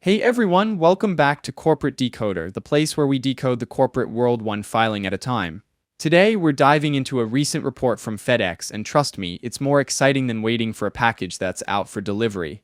Hey everyone, welcome back to Corporate Decoder, the place where we decode the corporate world one filing at a time. Today, we're diving into a recent report from FedEx, and trust me, it's more exciting than waiting for a package that's out for delivery.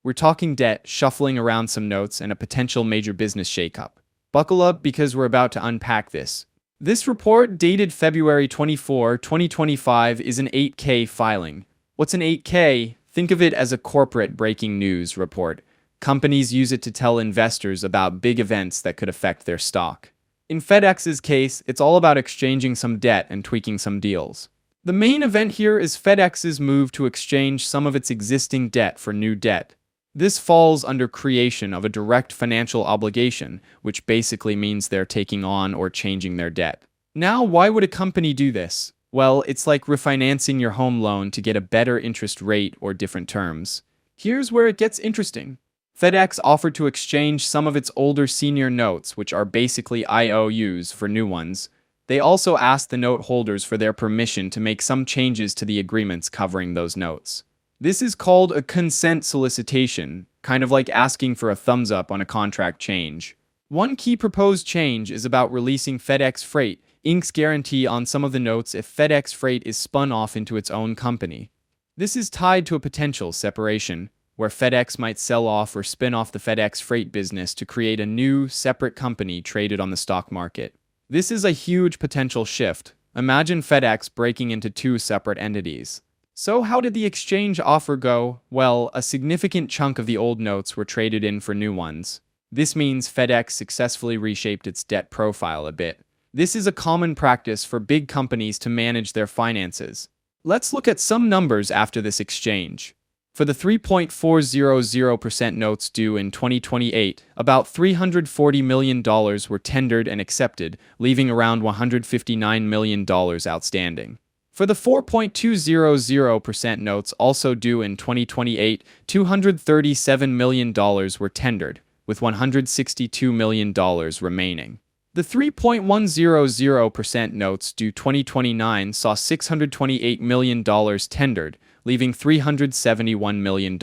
We're talking debt, shuffling around some notes, and a potential major business shakeup. Buckle up because we're about to unpack this. This report, dated February 24, 2025, is an 8K filing. What's an 8K? Think of it as a corporate breaking news report. Companies use it to tell investors about big events that could affect their stock. In FedEx's case, it's all about exchanging some debt and tweaking some deals. The main event here is FedEx's move to exchange some of its existing debt for new debt. This falls under creation of a direct financial obligation, which basically means they're taking on or changing their debt. Now, why would a company do this? Well, it's like refinancing your home loan to get a better interest rate or different terms. Here's where it gets interesting. FedEx offered to exchange some of its older senior notes, which are basically IOUs, for new ones. They also asked the note holders for their permission to make some changes to the agreements covering those notes. This is called a consent solicitation, kind of like asking for a thumbs up on a contract change. One key proposed change is about releasing FedEx Freight, Inc.'s guarantee on some of the notes if FedEx Freight is spun off into its own company. This is tied to a potential separation, where FedEx might sell off or spin off the FedEx Freight business to create a new, separate company traded on the stock market. This is a huge potential shift. Imagine FedEx breaking into two separate entities. So how did the exchange offer go? Well, a significant chunk of the old notes were traded in for new ones. This means FedEx successfully reshaped its debt profile a bit. This is a common practice for big companies to manage their finances. Let's look at some numbers after this exchange. For the 3.400% notes due in 2028, about $340 million were tendered and accepted, leaving around $159 million outstanding. For the 4.200% notes also due in 2028, $237 million were tendered, with $162 million remaining. The 3.100% notes due 2029 saw $628 million tendered, leaving $371 million.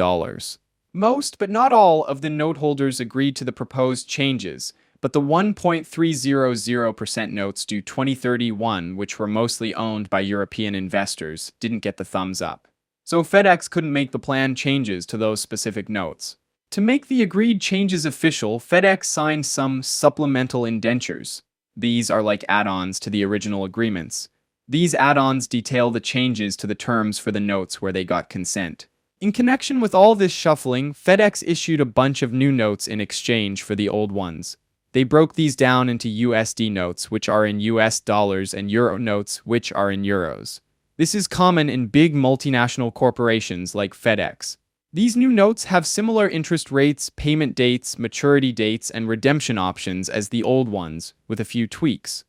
Most, but not all, of the note holders agreed to the proposed changes, but the 1.300% notes due 2031, which were mostly owned by European investors, didn't get the thumbs up. So FedEx couldn't make the planned changes to those specific notes. To make the agreed changes official, FedEx signed some supplemental indentures. These are like add-ons to the original agreements. These add-ons detail the changes to the terms for the notes where they got consent. In connection with all this shuffling, FedEx issued a bunch of new notes in exchange for the old ones. They broke these down into USD notes, which are in US dollars, and Euro notes, which are in euros. This is common in big multinational corporations like FedEx. These new notes have similar interest rates, payment dates, maturity dates, and redemption options as the old ones, with a few tweaks.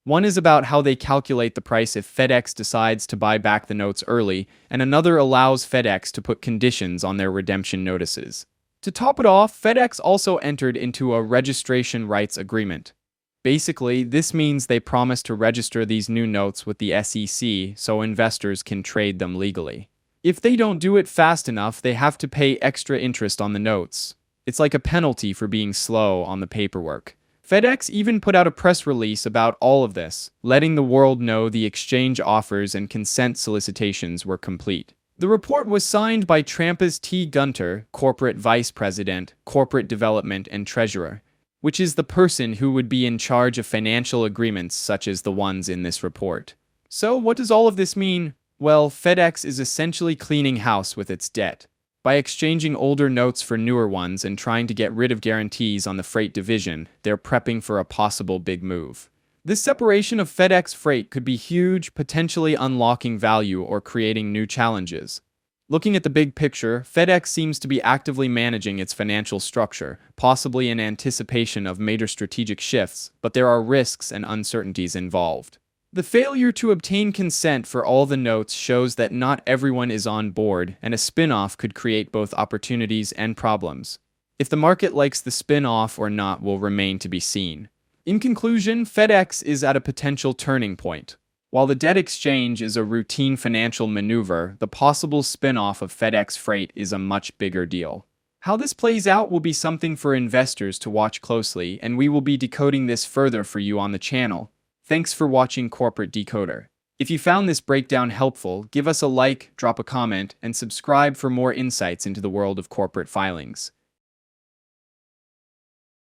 One is about how they calculate the price if FedEx decides to buy back the notes early, and another allows FedEx to put conditions on their redemption notices. To top it off, FedEx also entered into a registration rights agreement. Basically, this means they promise to register these new notes with the SEC so investors can trade them legally. If they don't do it fast enough, they have to pay extra interest on the notes. It's like a penalty for being slow on the paperwork. FedEx even put out a press release about all of this, letting the world know the exchange offers and consent solicitations were complete. The report was signed by Trampus T. Gunter, Corporate Vice President, Corporate Development and Treasurer, which is the person who would be in charge of financial agreements such as the ones in this report. So what does all of this mean? Well, FedEx is essentially cleaning house with its debt. By exchanging older notes for newer ones and trying to get rid of guarantees on the freight division, they're prepping for a possible big move. This separation of FedEx Freight could be huge, potentially unlocking value or creating new challenges. Looking at the big picture, FedEx seems to be actively managing its financial structure, possibly in anticipation of major strategic shifts, but there are risks and uncertainties involved. The failure to obtain consent for all the notes shows that not everyone is on board, and a spin-off could create both opportunities and problems. If the market likes the spin-off or not will remain to be seen. In conclusion, FedEx is at a potential turning point. While the debt exchange is a routine financial maneuver, the possible spin-off of FedEx Freight is a much bigger deal. How this plays out will be something for investors to watch closely, and we will be decoding this further for you on the channel. Thanks for watching Corporate Decoder. If you found this breakdown helpful, give us a like, drop a comment, and subscribe for more insights into the world of corporate filings.